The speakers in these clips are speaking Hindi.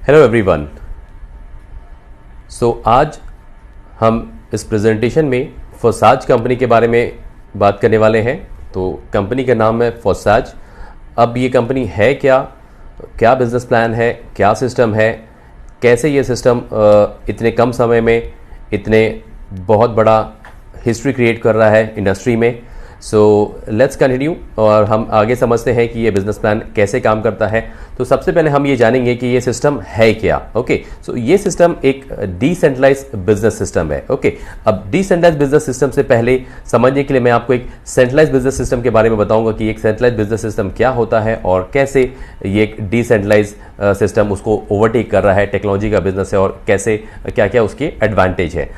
Hello everyone. आज हम इस प्रेजेंटेशन में फोसाज कंपनी के बारे में बात करने वाले हैं। तो कंपनी का नाम है फोसाज। अब ये कंपनी है क्या, क्या बिजनेस प्लान है, क्या सिस्टम है, कैसे ये सिस्टम इतने कम समय में इतने बहुत बड़ा हिस्ट्री क्रिएट कर रहा है इंडस्ट्री में। लेट्स कंटिन्यू और हम आगे समझते हैं कि ये बिजनेस प्लान कैसे काम करता है। तो सबसे पहले हम ये जानेंगे कि ये सिस्टम है क्या। ये सिस्टम एक डिसेंट्रलाइज बिजनेस सिस्टम है। अब डिसेंट्रलाइज बिजनेस सिस्टम से पहले समझने के लिए मैं आपको एक सेंट्रलाइज बिजनेस सिस्टम के बारे में बताऊंगा कि एक सेंट्रलाइज बिजनेस सिस्टम क्या होता है और कैसे ये एक डिसेंट्रलाइज सिस्टम उसको ओवरटेक कर रहा है। टेक्नोलॉजी का बिजनेस है और कैसे क्या क्या उसके एडवांटेज है।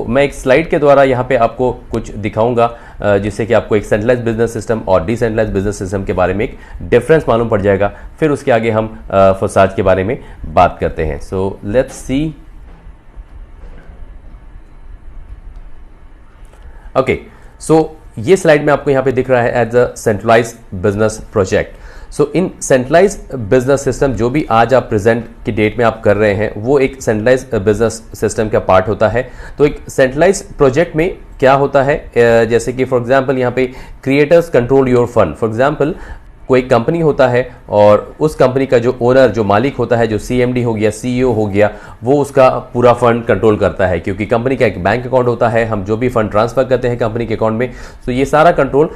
मैं एक स्लाइड के द्वारा यहाँ पे आपको कुछ दिखाऊंगा जिससे कि आपको एक सेंट्रलाइज बिजनेस सिस्टम और डिसेंट्रलाइज बिजनेस सिस्टम के बारे में एक डिफरेंस मालूम पड़ जाएगा। फिर उसके आगे हम फोसाज के बारे में बात करते हैं। Let's see. ये स्लाइड में आपको यहां पे दिख रहा है as a centralise business project. In centralise business system जो भी आज आप प्रेजेंट की डेट में आप कर रहे हैं वो एक सेंट्रलाइज बिजनेस सिस्टम का पार्ट होता है। तो एक सेंट्रलाइज प्रोजेक्ट में क्या होता है, जैसे कि फॉर एग्जांपल यहाँ पे creators control your fund. For example कोई कंपनी होता है और उस कंपनी का जो ओनर, जो मालिक होता है, जो सीएमडी हो गया, सीईओ हो गया, वो उसका पूरा फंड कंट्रोल करता है क्योंकि कंपनी का एक बैंक अकाउंट होता है। हम जो भी फंड ट्रांसफर करते हैं कंपनी के अकाउंट में, तो ये सारा कंट्रोल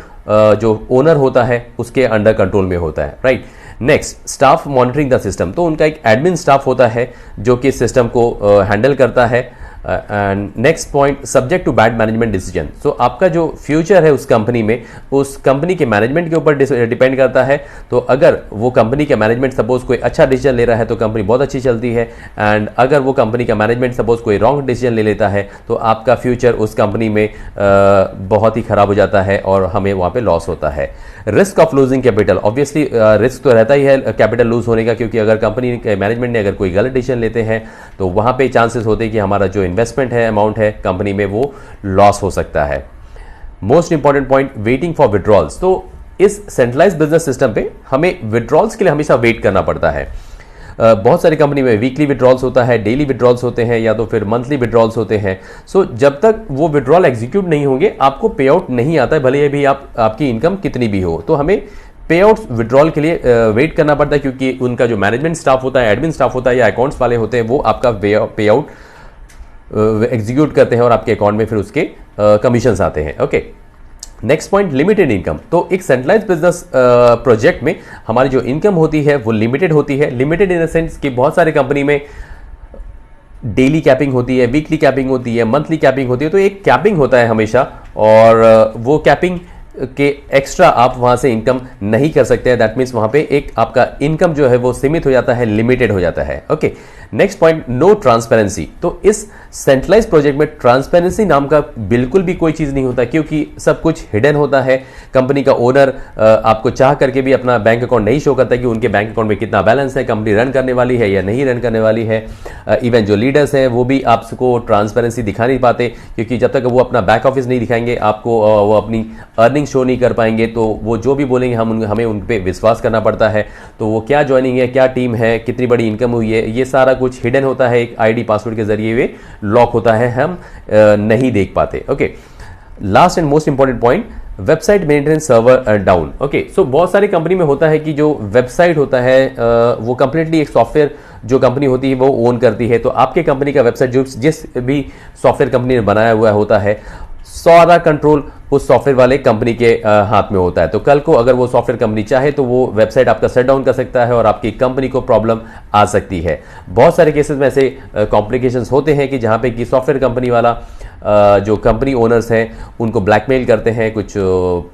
जो ओनर होता है उसके अंडर कंट्रोल में होता है, right. Next, staff monitoring the system. तो उनका एक एडमिन स्टाफ होता है जो कि सिस्टम को हैंडल करता है। And next point, subject to bad management decision. आपका जो फ्यूचर है उस कंपनी में, उस कंपनी के मैनेजमेंट के ऊपर डिपेंड करता है। तो अगर वो कंपनी का मैनेजमेंट सपोज कोई अच्छा डिसीजन ले रहा है तो कंपनी बहुत अच्छी चलती है। एंड अगर वो कंपनी का मैनेजमेंट सपोज कोई रॉन्ग डिसीजन ले लेता है तो आपका फ्यूचर उस कंपनी में बहुत ही खराब हो जाता है और हमें वहाँ पे लॉस होता है। Risk of losing capital, obviously risk तो रहता ही है कैपिटल लूज होने का, क्योंकि अगर कंपनी के मैनेजमेंट ने अगर कोई गलत डिसीजन लेते हैं तो वहाँ पे चांसेस होते हैं कि हमारा जो इन्वेस्टमेंट है, अमाउंट है कंपनी में, वो लॉस हो सकता है। Most important point, waiting for withdrawals. तो इस सेंट्रलाइज बिजनेस सिस्टम पे हमें विड्रॉल्स के लिए हमेशा वेट करना पड़ता है। बहुत सारी कंपनी में वीकली विड्रॉल्स होता है, डेली विड्रॉल्स होते हैं या तो फिर मंथली विड्रॉल्स होते हैं। जब तक वो विड्रॉल एग्जीक्यूट नहीं होंगे आपको पे आउट नहीं आता है, भले ही भी आपकी इनकम कितनी भी हो। तो हमें पे आउट विड्रॉल के लिए वेट करना पड़ता है क्योंकि उनका जो मैनेजमेंट स्टाफ होता है, एडमिन स्टाफ होता है या अकाउंट्स वाले होते हैं, वो आपका पे आउट एग्जीक्यूट करते हैं और आपके अकाउंट में फिर उसके कमीशंस आते हैं। Next point, limited income. तो एक सेंट्रलाइज बिजनेस प्रोजेक्ट में हमारी जो इनकम होती है वो लिमिटेड होती है। लिमिटेड इन द सेंस कि बहुत सारे कंपनी में डेली कैपिंग होती है, वीकली कैपिंग होती है, मंथली कैपिंग होती है। तो एक कैपिंग होता है हमेशा और वो कैपिंग के एक्स्ट्रा आप वहां से इनकम नहीं कर सकते हैं। दैट मीन्स वहां पे एक आपका इनकम जो है वो सीमित हो जाता है, लिमिटेड हो जाता है। Next point, no transparency. तो इस सेंट्रलाइज प्रोजेक्ट में ट्रांसपेरेंसी नाम का बिल्कुल भी कोई चीज नहीं होता क्योंकि सब कुछ हिडन होता है। कंपनी का ओनर आपको चाह करके भी अपना बैंक अकाउंट नहीं शो करता कि उनके बैंक अकाउंट में कितना बैलेंस है, कंपनी रन करने वाली है या नहीं रन करने वाली है। इवन जो लीडर्स हैं वो भी आपको ट्रांसपेरेंसी दिखा नहीं पाते क्योंकि जब तक वो अपना बैक ऑफिस नहीं दिखाएंगे आपको, वो अपनी अर्निंग शो नहीं कर पाएंगे। तो वो जो भी बोलेंगे हमें उन पे विश्वास करना पड़ता है। तो वो क्या ज्वाइनिंग है, क्या टीम है, कितनी बड़ी इनकम हुई है, ये सारा कुछ हिडन होता है। एक आईडी पासवर्ड के जरिए वे लॉक होता है, हम नहीं देख पाते। Last and most important point, website maintenance server down. बहुत सारी कंपनी में होता है कि जो वेबसाइट होता है वो कंप्लीटली एक सॉफ्टवेयर जो कंपनी होती है वो ओन करती है। तो आपके कंपनी का वेबसाइट जो जिस भी सॉफ्टवेयर कंपनी ने बनाया हुआ होता है, सारा कंट्रोल उस सॉफ्टवेयर वाले कंपनी के हाथ में होता है। तो कल को अगर वो सॉफ्टवेयर कंपनी चाहे तो वो वेबसाइट आपका शट डाउन कर सकता है और आपकी कंपनी को प्रॉब्लम आ सकती है। बहुत सारे केसेस में ऐसे कॉम्प्लिकेशंस होते हैं कि जहां पे कि सॉफ्टवेयर कंपनी वाला जो कंपनी ओनर्स हैं उनको ब्लैकमेल करते हैं, कुछ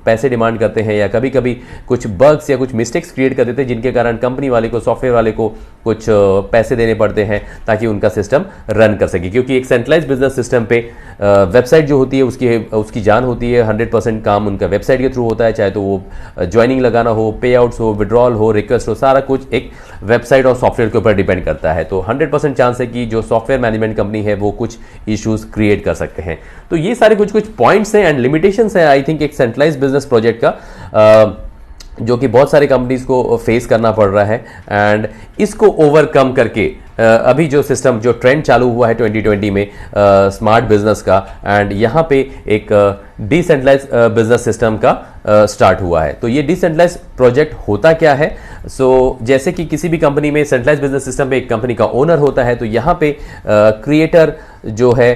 पैसे डिमांड करते हैं या कभी कभी कुछ बग्स या कुछ मिस्टेक्स क्रिएट कर देते हैं जिनके कारण कंपनी वाले को, सॉफ्टवेयर वाले को कुछ पैसे देने पड़ते हैं ताकि उनका सिस्टम रन कर सके। क्योंकि एक सेंट्रलाइज बिजनेस सिस्टम पे वेबसाइट जो होती है उसकी जान होती है। 100% काम उनका वेबसाइट के थ्रू होता है, चाहे तो वो ज्वाइनिंग लगाना हो, पे आउट्स हो, विड्रॉल हो, रिक्वेस्ट हो, सारा कुछ एक वेबसाइट और सॉफ्टवेयर के ऊपर डिपेंड करता है। तो 100% चांस है कि जो सॉफ्टवेयर मैनेजमेंट कंपनी है वो कुछ इश्यूज क्रिएट कर सकते हैं। तो ये सारे कुछ पॉइंट्स हैं एंड लिमिटेशंस हैं आई थिंक एक सेंट्रलाइज बिजनेस प्रोजेक्ट का। जो कि बहुत सारे कंपनीज को फेस करना पड़ रहा है। एंड इसको ओवरकम करके अभी जो सिस्टम, जो ट्रेंड चालू हुआ है 2020 में स्मार्ट बिजनेस का, एंड यहाँ पे एक डिसेंट्रलाइज बिजनेस सिस्टम का स्टार्ट हुआ है। तो ये डिसेंट्रलाइज प्रोजेक्ट होता क्या है? जैसे कि किसी भी कंपनी में सेंट्रलाइज बिजनेस सिस्टम पे एक कंपनी का ओनर होता है, तो यहाँ पे क्रिएटर जो है,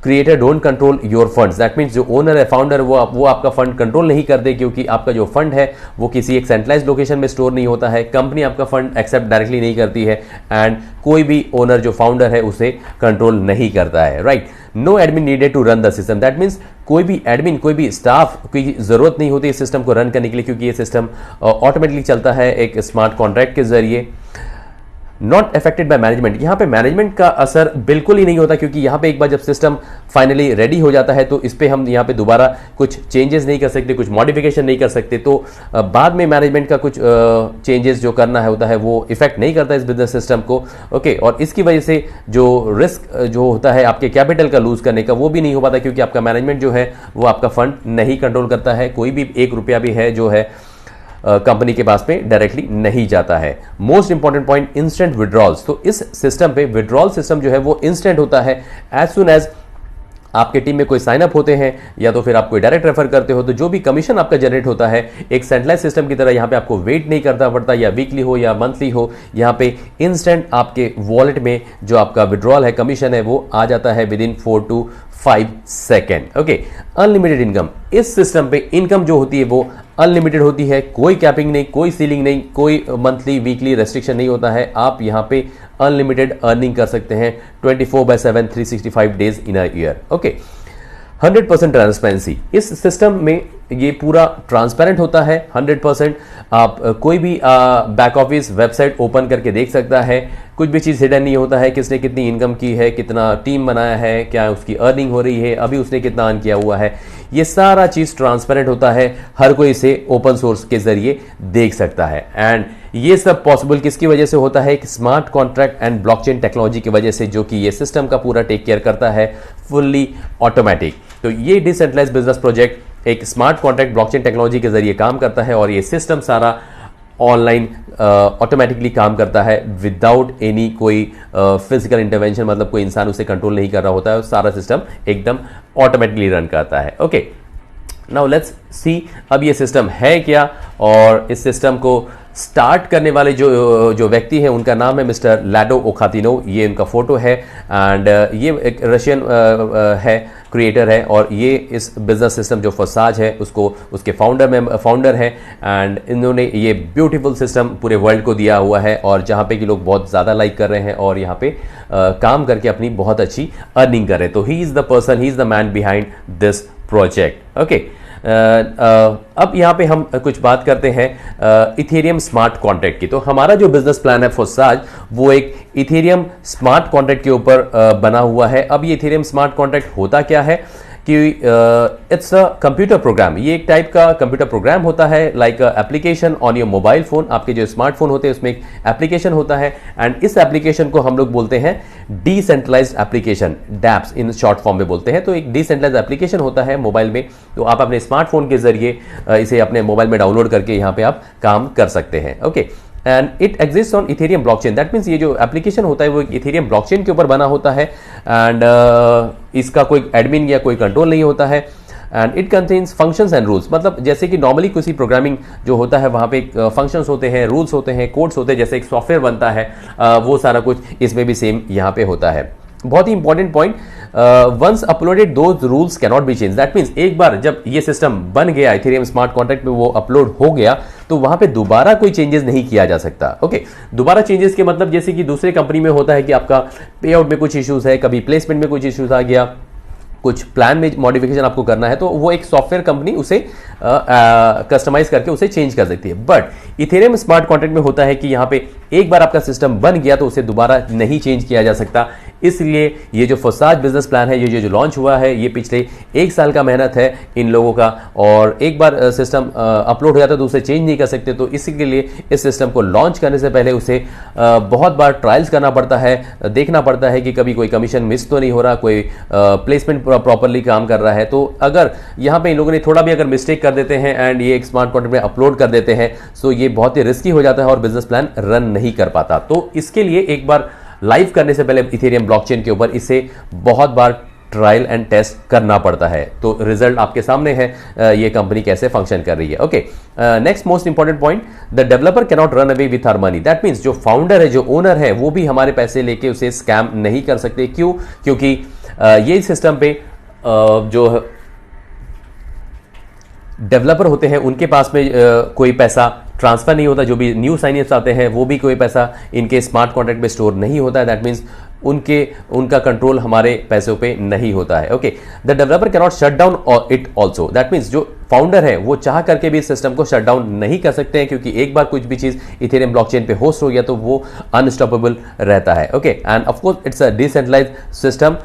creator don't control your funds. That means जो ओनर है, फाउंडर, वो आपका फंड कंट्रोल नहीं करते, क्योंकि आपका जो फंड है वो किसी एक सेंट्रलाइज लोकेशन में स्टोर नहीं होता है। कंपनी आपका फंड एक्सेप्ट डायरेक्टली नहीं करती है, एंड कोई भी ओनर जो फाउंडर है उसे कंट्रोल नहीं करता है, right. No admin needed to run the system. That means कोई भी एडमिन, कोई भी स्टाफ की जरूरत नहीं होती इस सिस्टम को रन करने के लिए, क्योंकि ये सिस्टम ऑटोमेटिकली चलता है एक स्मार्ट कॉन्ट्रैक्ट के जरिए। Not affected by management. यहाँ पे मैनेजमेंट का असर बिल्कुल ही नहीं होता, क्योंकि यहाँ पे एक बार जब सिस्टम फाइनली रेडी हो जाता है तो इस पे हम यहाँ पे दोबारा कुछ चेंजेस नहीं कर सकते, कुछ मॉडिफिकेशन नहीं कर सकते। तो बाद में मैनेजमेंट का कुछ चेंजेस जो करना है होता है वो इफेक्ट नहीं करता इस बिजनेस सिस्टम को, ओके। और इसकी वजह से जो रिस्क जो होता है आपके कैपिटल का लूज करने का, वो भी नहीं हो पाता, क्योंकि आपका मैनेजमेंट जो है वो आपका फंड नहीं कंट्रोल करता है। कोई भी एक रुपया भी है जो है कंपनी के पास में डायरेक्टली नहीं जाता है। Most important point, instant withdrawals. तो इस सिस्टम पे विड्रॉल सिस्टम जो है वो इंस्टेंट होता है। एज सुन एज आपके टीम में कोई साइन अप होते हैं या तो फिर आप कोई डायरेक्ट रेफर करते हो, तो जो भी कमीशन आपका जनरेट होता है एक सेंट्रलाइज सिस्टम की तरह यहाँ पे आपको वेट नहीं करता पड़ता, या वीकली हो या मंथली हो, यहाँ पे इंस्टेंट आपके वॉलेट में जो आपका विड्रॉल है, कमीशन है, वो आ जाता है with in 4 to 5 second, okay. Unlimited income. इस सिस्टम पे इनकम जो होती है वो अनलिमिटेड होती है, कोई कैपिंग नहीं, कोई सीलिंग नहीं, कोई मंथली वीकली रेस्ट्रिक्शन नहीं होता है। आप यहाँ पे अनलिमिटेड अर्निंग कर सकते हैं 24/7 365 days in a year, okay. 100% transparency. इस सिस्टम में ये पूरा ट्रांसपेरेंट होता है 100%। आप कोई भी बैक ऑफिस वेबसाइट ओपन करके देख सकता है, कुछ भी चीज़ हिडन नहीं होता है, किसने कितनी इनकम की है, कितना टीम बनाया है, क्या उसकी अर्निंग हो रही है, अभी उसने कितना अर्न किया हुआ है, ये सारा चीज़ ट्रांसपेरेंट होता है। हर कोई इसे ओपन सोर्स के जरिए देख सकता है। एंड ये सब पॉसिबल किसकी वजह से होता है? एक smart contract and blockchain technology की वजह से, जो कि ये सिस्टम का पूरा टेक केयर करता है, फुल्ली ऑटोमेटिक। तो ये डिसेंट्रलाइज्ड बिजनेस प्रोजेक्ट एक स्मार्ट कॉन्ट्रैक्ट ब्लॉकचेन टेक्नोलॉजी के जरिए काम करता है, और ये सिस्टम सारा ऑनलाइन ऑटोमेटिकली काम करता है विदाउट एनी कोई फिजिकल इंटरवेंशन, मतलब कोई इंसान उसे कंट्रोल नहीं कर रहा होता है, सारा सिस्टम एकदम ऑटोमेटिकली रन करता है, ओके। नाउ लेट्स सी अब ये सिस्टम है क्या, और इस सिस्टम को स्टार्ट करने वाले जो व्यक्ति हैं उनका नाम है मिस्टर लाडो ओखातिनो। ये उनका फोटो है, एंड ये एक रशियन है, क्रिएटर है, और ये इस बिजनेस सिस्टम जो फसाज है उसको उसके फाउंडर है। एंड इन्होंने ये ब्यूटीफुल सिस्टम पूरे वर्ल्ड को दिया हुआ है, और जहाँ पे कि लोग बहुत ज़्यादा लाइक कर रहे हैं और यहाँ पे काम करके अपनी बहुत अच्छी अर्निंग कर रहे हैं। तो he is the person, he is the man behind this project, okay. अब यहाँ पे हम कुछ बात करते हैं इथेरियम स्मार्ट कॉन्ट्रैक्ट की। तो हमारा जो बिजनेस प्लान है फसाज, वो एक इथेरियम स्मार्ट कॉन्ट्रैक्ट के ऊपर बना हुआ है। अब ये इथेरियम स्मार्ट कॉन्ट्रैक्ट होता क्या है कि इट्स अ कंप्यूटर प्रोग्राम। ये एक टाइप का कंप्यूटर प्रोग्राम होता है, like application on your mobile phone. आपके जो स्मार्टफोन होते हैं उसमें एक एप्लीकेशन होता है, एंड इस एप्लीकेशन को हम लोग बोलते हैं decentralised application, dapps in short form में बोलते हैं। तो एक डिसेंट्रलाइज्ड एप्लीकेशन होता है मोबाइल में, तो आप अपने स्मार्टफोन के जरिए इसे अपने मोबाइल में डाउनलोड करके यहाँ पे आप काम कर सकते हैं, okay. And it exist on Ethereum blockchain. That means ये जो एप्लीकेशन होता है वो इथेरियम ब्लॉकचेन के ऊपर बना होता है, एंड इसका कोई एडमिन या कोई कंट्रोल नहीं होता है। And it contains functions and rules. मतलब जैसे कि नॉर्मली किसी प्रोग्रामिंग जो होता है वहाँ पे फंक्शंस होते हैं, रूल्स होते हैं, कोड्स होते हैं, जैसे एक सॉफ्टवेयर बनता है, वो सारा कुछ इसमें भी सेम यहाँ पे होता है। बहुत ही important point, once uploaded those rules cannot be change. That means एक बार जब ये सिस्टम बन गया, इथेरियम स्मार्ट कॉन्ट्रैक्ट में वो अपलोड हो गया, तो वहां पे दोबारा कोई चेंजेस नहीं किया जा सकता, ओके। दोबारा चेंजेस के मतलब जैसे कि दूसरे कंपनी में होता है कि आपका पे आउट में कुछ इश्यूज है, कभी प्लेसमेंट में कुछ इश्यूज आ गया, कुछ प्लान में मॉडिफिकेशन आपको करना है, तो वो एक सॉफ्टवेयर कंपनी उसे कस्टमाइज करके उसे चेंज कर सकती है। बट इथेरियम स्मार्ट कॉन्ट्रैक्ट में होता है कि यहाँ पे एक बार आपका सिस्टम बन गया तो उसे दोबारा नहीं चेंज किया जा सकता। इसलिए ये जो फोसाज बिजनेस प्लान है, ये जो लॉन्च हुआ है, ये पिछले 1 साल का मेहनत है इन लोगों का, और एक बार सिस्टम अपलोड हो जाता है तो उसे चेंज नहीं कर सकते। तो इसी के लिए इस सिस्टम को लॉन्च करने से पहले उसे बहुत बार ट्रायल्स करना पड़ता है, देखना पड़ता है कि कभी कोई कमीशन मिस तो नहीं हो रहा, कोई प्लेसमेंट प्रॉपरली काम कर रहा है। तो अगर यहाँ पे इन लोगों ने थोड़ा भी अगर मिस्टेक कर देते हैं एंड ये एक स्मार्ट कॉन्ट्रैक्ट में अपलोड कर देते हैं, सो ये बहुत ही रिस्की हो जाता है और बिजनेस प्लान रन नहीं कर पाता। तो इसके लिए एक बार लाइव करने से पहले इथेरियम ब्लॉकचेन के ऊपर इसे बहुत बार ट्रायल एंड टेस्ट करना पड़ता है। तो रिजल्ट आपके सामने है, ये कंपनी कैसे फंक्शन कर रही है। Okay, next most important point, the developer can not run away with our money. That means जो फाउंडर है, जो ओनर है, वो भी हमारे पैसे लेके उसे स्कैम नहीं कर सकते। क्यों? क्योंकि ये सिस्टम पे जो डेवलपर होते हैं उनके पास में कोई पैसा ट्रांसफर नहीं होता। जो भी न्यू साइनअप्स आते हैं वो भी कोई पैसा इनके स्मार्ट कॉन्ट्रैक्ट में स्टोर नहीं होता है। दैट मीन्स उनका कंट्रोल हमारे पैसों पे नहीं होता है। Okay, the developer can not shut down it also. That means जो फाउंडर है वो चाह करके भी इस सिस्टम को शट डाउन नहीं कर सकते हैं, क्योंकि एक बार कुछ भी चीज इथेरियम ब्लॉकचेन पे होस्ट हो गया तो वो अनस्टॉपेबल रहता है। Okay, and of course it's a decentralised system.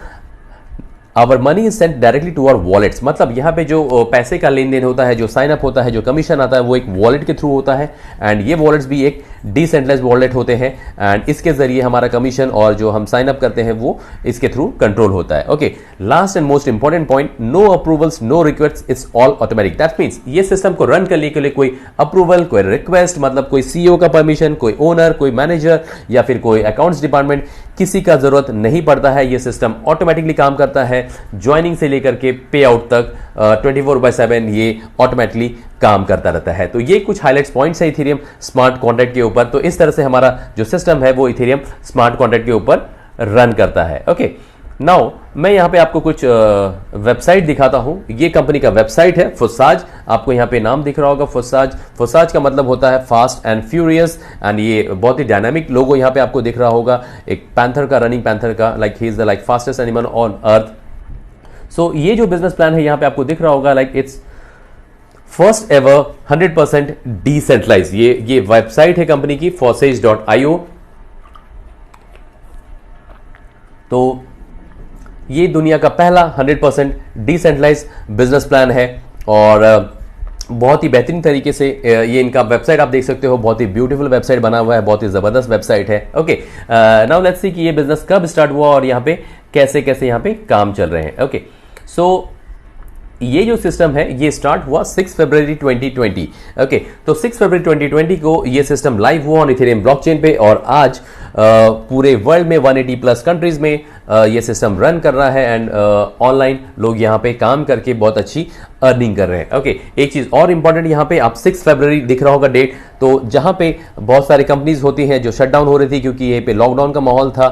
Our money is sent directly to our wallets. मतलब यहाँ पे जो पैसे का लेन देन होता है, जो साइन अप होता है, जो कमीशन आता है, वो एक वॉलेट के थ्रू होता है। एंड ये वॉलेट्स भी एक डिसेंट्रलाइज्ड वॉलेट होते हैं एंड इसके जरिए हमारा कमीशन और जो हम साइन अप करते हैं वो इसके थ्रू कंट्रोल होता है। Okay, last and most important point, no approvals, no request, it's all automatic. That means ये सिस्टम को रन करने के लिए कोई अप्रूवल, कोई रिक्वेस्ट, मतलब कोई सीईओ का परमिशन, कोई ओनर, कोई मैनेजर या फिर कोई अकाउंट्स डिपार्टमेंट, किसी का जरूरत नहीं पड़ता है। ये सिस्टम ऑटोमेटिकली काम करता है, ज्वाइनिंग से लेकर के पे आउट तक 24/7 ये ऑटोमेटिकली काम करता रहता है। तो ये कुछ हाइलाइट्स पॉइंट्स है इथेरियम स्मार्ट कॉन्ट्रैक्ट के ऊपर। तो इस तरह से हमारा जो सिस्टम है वो इथेरियम स्मार्ट कॉन्ट्रैक्ट के ऊपर रन करता है। ओके, नाउ मैं यहां पे आपको कुछ वेबसाइट दिखाता हूं। ये कंपनी का वेबसाइट है फोसाज, आपको यहां पे नाम दिख रहा होगा फोसाज। फोसाज का मतलब होता है फास्ट एंड फ्यूरियस, एंड ये बहुत ही डायनामिक लोगो यहां पे आपको दिख रहा होगा, एक पैंथर का, रनिंग पैंथर का, like he is the like fastest animal on earth. So ये जो बिजनेस प्लान है यहां पे आपको दिख रहा होगा, like it's first ever 100% decentralise. ये वेबसाइट है कंपनी की fossage.io। तो ये दुनिया का पहला 100% डिसेंट्रलाइज बिजनेस प्लान है और बहुत ही बेहतरीन तरीके से ये इनका वेबसाइट आप देख सकते हो, बहुत ही ब्यूटीफुल वेबसाइट बना हुआ है, बहुत ही जबरदस्त वेबसाइट है। ओके, नाउ लेट्स सी कि ये बिजनेस कब स्टार्ट हुआ और यहाँ पे कैसे कैसे यहाँ पे काम चल रहे हैं। ओके, सो ये जो सिस्टम है ये स्टार्ट हुआ 6 फरवरी 2020। ओके, तो 6 फरवरी 2020 को ये सिस्टम लाइव हुआ ऑन इथेरियम ब्लॉकचेन पे और आज पूरे वर्ल्ड में 180 प्लस कंट्रीज में ये सिस्टम रन कर रहा है एंड ऑनलाइन लोग यहाँ पे काम करके बहुत अच्छी अर्निंग कर रहे हैं। ओके, एक चीज और इंपॉर्टेंट, यहाँ पे आप 6 फरवरी दिख रहा होगा डेट, तो जहां पे बहुत सारी कंपनीज होती हैं जो शटडाउन हो रही थी क्योंकि ये पे लॉकडाउन का माहौल था,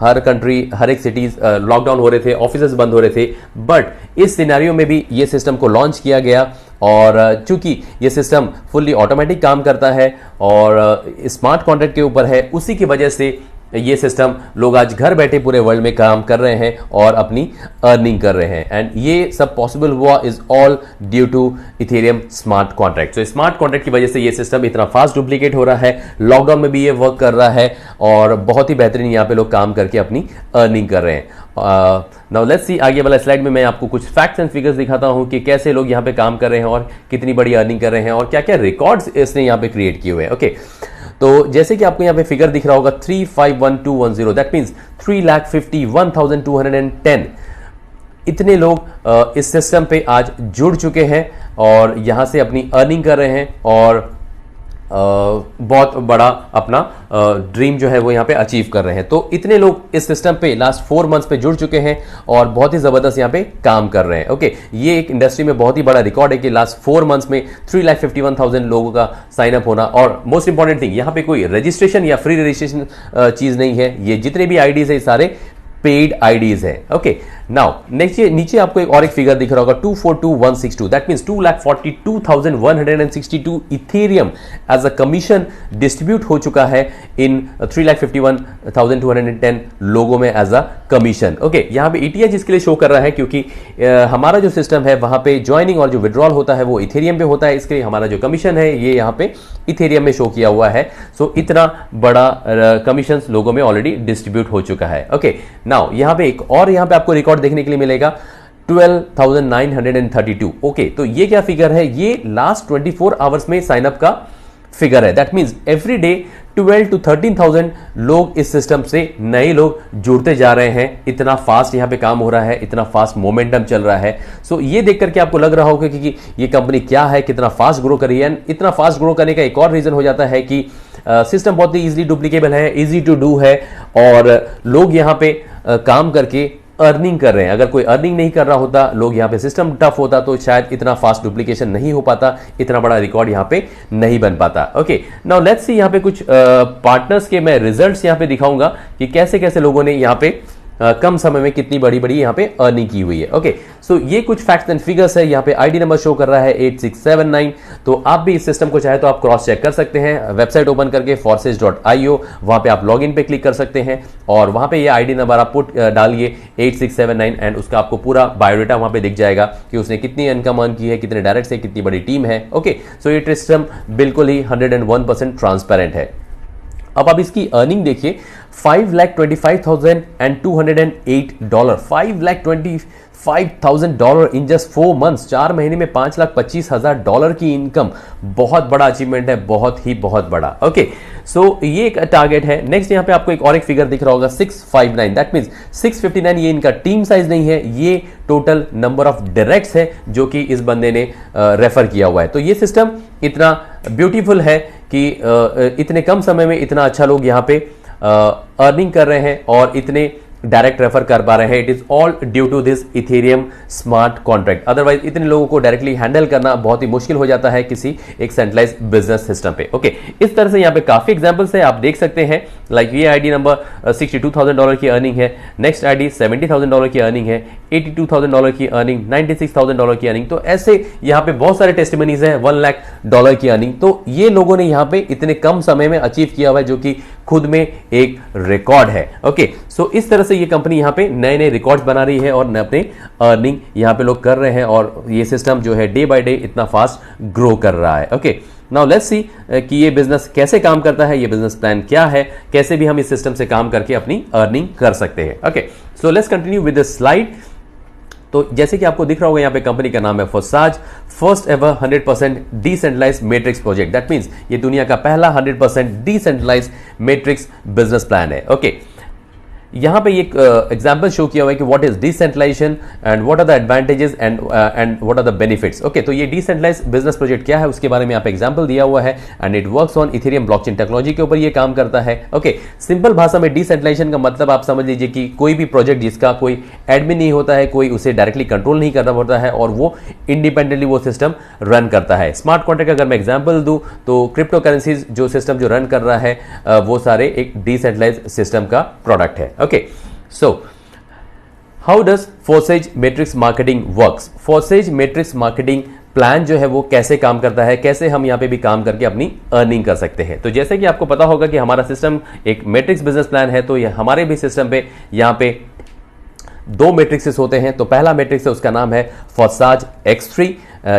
हर कंट्री, हर एक सिटीज लॉकडाउन हो रहे थे, ऑफिसेज बंद हो रहे थे। बट इस सिनेरियो में भी ये सिस्टम को लॉन्च किया गया और चूंकि ये सिस्टम फुल्ली ऑटोमेटिक काम करता है और स्मार्ट कॉन्ट्रैक्ट के ऊपर है, उसी की वजह से ये सिस्टम लोग आज घर बैठे पूरे वर्ल्ड में काम कर रहे हैं और अपनी अर्निंग कर रहे हैं। एंड ये सब पॉसिबल हुआ is all due to Ethereum smart contract. तो स्मार्ट कॉन्ट्रैक्ट की वजह से ये सिस्टम इतना फास्ट डुप्लीकेट हो रहा है, लॉकडाउन में भी ये वर्क कर रहा है और बहुत ही बेहतरीन यहाँ पे लोग काम करके अपनी अर्निंग कर रहे हैं। नाउ लेट्स सी, आगे वाला स्लाइड में मैं आपको कुछ फैक्ट्स एंड फिगर्स दिखाता हूं कि कैसे लोग यहाँ पे काम कर रहे हैं और कितनी बड़ी अर्निंग कर रहे हैं और क्या क्या रिकॉर्ड्स इसने यहाँ पे क्रिएट किए हुए हैं। ओके, तो जैसे कि आपको यहाँ पे फिगर दिख रहा होगा 351210, दैट मीन्स 3,51,210। इतने लोग इस सिस्टम पे आज जुड़ चुके हैं और यहां से अपनी अर्निंग कर रहे हैं और बहुत बड़ा अपना ड्रीम जो है वो यहाँ पे अचीव कर रहे हैं। तो इतने लोग इस सिस्टम पे लास्ट 4 मंथ्स पे जुड़ चुके हैं और बहुत ही जबरदस्त यहाँ पे काम कर रहे हैं। ओके, ये एक इंडस्ट्री में बहुत ही बड़ा रिकॉर्ड है कि लास्ट 4 मंथ्स में 3,51,000 लोगों का साइन अप होना। और मोस्ट इंपॉर्टेंट थिंग, यहाँ पे कोई रजिस्ट्रेशन या फ्री रजिस्ट्रेशन चीज नहीं है, ये जितने भी आईडीज है सारे पेड आईडीज है। ओके, नाउ नेक्स्ट नीचे आपको एक और एक फिगर दिख रहा होगा 242162, that means 2,42,162 Ethereum as a commission distribute हो चुका है इन 3,51,210 लोगों में एज अ कमीशन। ओके, यहां पे ETH इसके लिए शो कर रहा है क्योंकि हमारा जो सिस्टम है वहां पे ज्वाइनिंग और जो विड्रॉल होता है वो इथेरियम पे होता है, इसके लिए हमारा जो कमीशन है ये यहां पे इथेरियम में शो किया हुआ है। सो इतना बड़ा कमीशन लोगों में ऑलरेडी डिस्ट्रीब्यूट हो चुका है। ओके, नाउ यहां पे एक और यहां पे आपको रिकॉर्ड देखने के लिए मिलेगा 12,932। ओके, तो ये क्या फिगर है? ये लास्ट 24 आवर्स में साइनअप का फिगर है। That means every day 12 to 13,000 लोग इस सिस्टम से नए लोग जुड़ते जा रहे हैं। इतना फास्ट यहां पे काम हो रहा है, इतना फास्ट मोमेंटम चल रहा है। सो ये देख करके आपको लग रहा होगा कि ये कंपनी क्या है, कितना फास्ट ग्रो कर रही है। एंड इतना फास्ट ग्रो करने का एक और रीजन हो जाता है कि सिस्टम बहुत ही इजीली डुप्लीकेबल है, इजी टू डू है और लोग यहां पे काम करके अर्निंग कर रहे हैं। अगर कोई अर्निंग नहीं कर रहा होता, लोग यहाँ पे सिस्टम टफ होता तो शायद इतना फास्ट डुप्लीकेशन नहीं हो पाता, इतना बड़ा रिकॉर्ड यहाँ पे नहीं बन पाता। ओके, नाउ लेट्स सी यहाँ पे कुछ पार्टनर्स के मैं रिजल्ट्स यहाँ पे दिखाऊंगा कि कैसे कैसे लोगों ने यहाँ पे कम समय में कितनी बड़ी बड़ी यहाँ पे अर्निंग की हुई है। ओके, सो ये कुछ फैक्ट्स एंड फिगर्स है। यहाँ पे आईडी नंबर शो कर रहा है 8679। तो आप भी इस सिस्टम को चाहे तो आप क्रॉस चेक कर सकते हैं। वेबसाइट ओपन करके forsage.io, वहां पे आप लॉग इन पे क्लिक कर सकते हैं और वहां पे ये आईडी नंबर आप पुट डालिए 8679 एंड उसका आपको पूरा बायोडेटा वहां पे दिख जाएगा कि उसने कितनी इनकम अर्न की है, कितने डायरेक्ट है, कितनी बड़ी टीम है। ओके, सो ये सिस्टम बिल्कुल ही 101% ट्रांसपेरेंट है। अब आप इसकी अर्निंग देखिए, $5,25,208, $5,25,000 इन जस्ट 4 months, 4 महीने में $5,25,000 की इनकम। बहुत बड़ा अचीवमेंट है, बहुत ही बहुत बड़ा। ओके, सो ये एक टारगेट है। नेक्स्ट यहाँ पे आपको एक और एक फिगर दिख रहा होगा 659, दैट मींस 659 ये इनका टीम साइज नहीं है, ये टोटल नंबर ऑफ डायरेक्ट्स है जो कि इस बंदे ने रेफर किया हुआ है। तो ये सिस्टम इतना ब्यूटीफुल है कि इतने कम समय में इतना अच्छा लोग यहाँ पे अर्निंग कर रहे हैं और इतने डायरेक्ट रेफर कर पा रहे हैं। It is all due to this Ethereum smart contract. Otherwise इतने लोगों को डायरेक्टली हैंडल करना बहुत ही मुश्किल हो जाता है किसी एक सेंट्रलाइज बिजनेस सिस्टम पे। ओके, इस तरह से यहाँ पे काफी एग्जांपल्स है, आप देख सकते हैं। लाइक ये आईडी नंबर $62,000 की अर्निंग है, नेक्स्ट आईडी $70,000 की अर्निंग है, $82,000 की अर्निंग, $96,000 की अर्निंग। तो ऐसे यहाँ पे बहुत सारे टेस्टिमनीज हैं, $1,00,000 की अर्निंग। तो ये लोगों ने यहाँ पे इतने कम समय में अचीव किया हुआ है जो कि खुद में एक रिकॉर्ड है। ओके, सो इस तरह से ये कंपनी यहाँ पे नए नए रिकॉर्ड्स बना रही है और अपने अर्निंग यहाँ पे लोग कर रहे हैं और ये सिस्टम जो है डे बाय डे इतना फास्ट ग्रो कर रहा है। ओके, नाउ लेट्स सी कि ये बिजनेस कैसे काम करता है, ये बिजनेस प्लान क्या है, कैसे भी हम इस सिस्टम से काम करके अपनी अर्निंग कर सकते हैं। Okay, so let's continue with the slide. तो जैसे कि आपको दिख रहा होगा यहाँ पे कंपनी का नाम है Forsage, first ever 100% decentralised matrix project. That means ये दुनिया का पहला 100% डिसेंट्रलाइज्ड मैट्रिक्स बिजनेस प्लान है। ओके, यहां पे एक एग्जांपल शो किया हुआ है कि what is decentralisation and what are the advantages and what are the benefits. Okay, तो ये डिसेंट्रलाइज्ड बिजनेस प्रोजेक्ट क्या है उसके बारे में यहाँ पे एग्जांपल दिया हुआ है and it works on Ethereum blockchain technology के ऊपर ये काम करता है। ओके, सिंपल भाषा में डिसेंट्रलाइजेशन का मतलब आप समझ लीजिए कि कोई भी प्रोजेक्ट जिसका कोई एडमिन नहीं होता है, कोई उसे डायरेक्टली कंट्रोल नहीं करना पड़ता है और वो इंडिपेंडेंटली वो सिस्टम रन करता है। स्मार्ट कॉन्ट्रैक्ट अगर मैं एग्जांपल दूं तो क्रिप्टो करेंसीज जो सिस्टम जो रन कर रहा है वो सारे एक डिसेंट्रलाइज्ड सिस्टम का प्रोडक्ट है। Okay, so how does Forsage Matrix Marketing works? Forsage Matrix Marketing plan जो है वो कैसे काम करता है, कैसे हम यहाँ पे भी काम करके अपनी अर्निंग कर सकते हैं। तो जैसे कि आपको पता होगा कि हमारा सिस्टम एक मैट्रिक्स बिजनेस प्लान है, तो ये हमारे भी सिस्टम पे यहाँ पे 2 मैट्रिक्सेस होते हैं। तो पहला मैट्रिक्स है उसका नाम है फोसाज X3।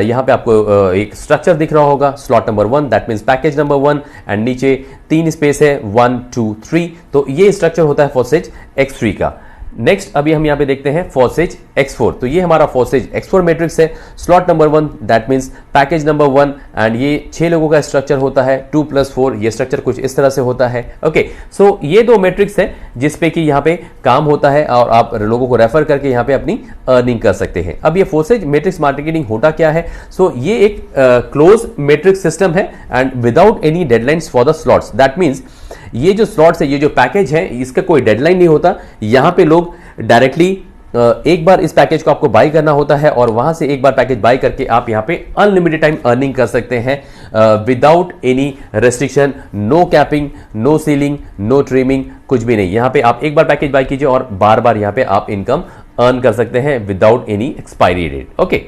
यहाँ पे आपको एक स्ट्रक्चर दिख रहा होगा, slot number 1 that means package number 1 and नीचे 3 स्पेस है 1 2 3। तो ये स्ट्रक्चर होता है फोसेज X3 का। नेक्स्ट अभी हम यहाँ पे देखते हैं फोसेज X4। तो ये हमारा फोसेज X4 मैट्रिक्स है, slot number 1 that means package number 1 and ये 6 लोगों का स्ट्रक्चर होता है 2 + 4। ये स्ट्रक्चर कुछ इस तरह से होता है। ओके, सो ये 2 मैट्रिक्स है जिसपे कि यहाँ पे काम होता है और आप लोगों को रेफर करके यहाँ पे अपनी अर्निंग कर सकते हैं। अब ये फोसेज मैट्रिक्स मार्केटिंग होता क्या है? सो ये एक क्लोज मैट्रिक्स सिस्टम है and without any deadlines for the slots. That means ये जो स्लॉट्स है, ये जो पैकेज है, इसका कोई डेडलाइन नहीं होता। यहां पे लोग डायरेक्टली एक बार इस पैकेज को आपको बाय करना होता है और वहां से एक बार पैकेज बाय करके आप यहां पे अनलिमिटेड टाइम अर्निंग कर सकते हैं without any restriction, no capping, no ceiling, no trimming, कुछ भी नहीं। यहां पे आप एक बार पैकेज बाय कीजिए और बार बार यहां पे आप इनकम अर्न कर सकते हैं without any expiry date. Okay,